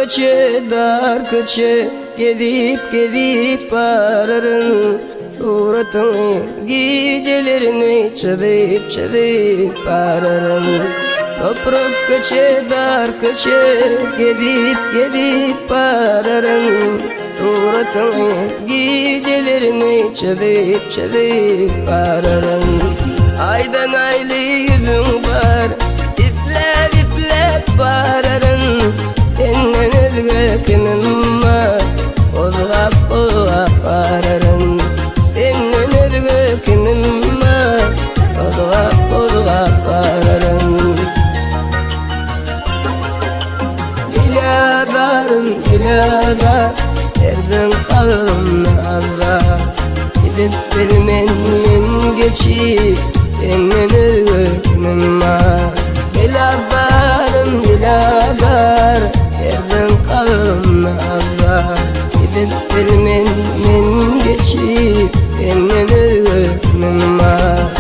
köçe dar köçe Gedip bararım suratını gecelerini çalıp ararım. Toprak köçe dar köçe Gedip ararım suratını gecelerini çalıp ararım. Aydan aylı yüzün var iflep ararım. Senden özgür kimim var Ozgap ararım. Senden özgür kimim var Ozgap ararım. Biladar Erdin kalım nazar Gidip bilmenin geçip Senden özgür kimim var Biladar Erdin kalım nazar Gidip bilmenin geçip Senden özgür kimim var.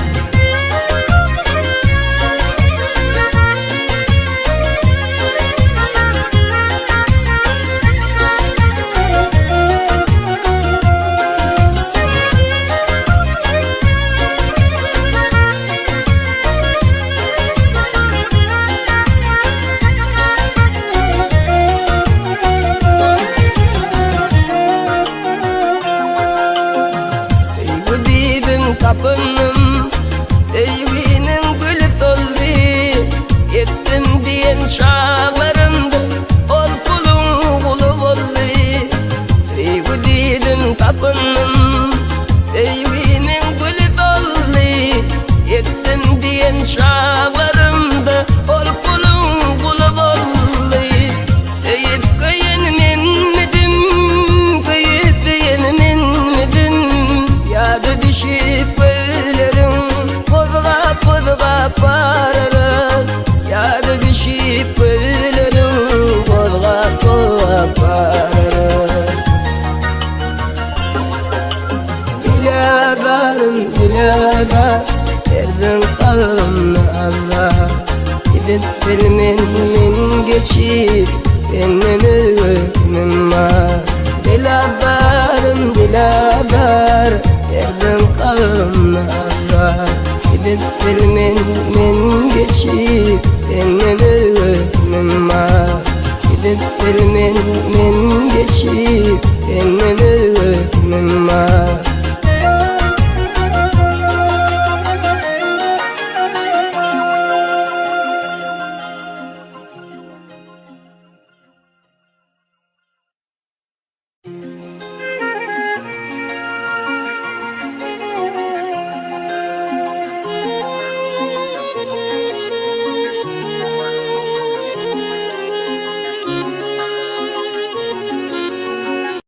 Tapınım sevginin gülü doldu. Yettim diyen çağlarımda ol kulun kulu oldu. Sevginin tapınım sevginin gülü doldu. Yettim diyen çağlarımda ol kulun kulu oldu. Eyip kıyınminmedim kıyıp yenminmedim. Yadı düşüp pararım. Yadı düşüp ölürüm Kozgap pararım. Biladar Erdin kalım nazar Gidip bilmenin geçip Senden özgür kimim var. Biladar Erdin kalım nazar Gidip bilmenin geçip Senden özgür kimim var. Gidip bilmenin geçip Senden özgür kimim var.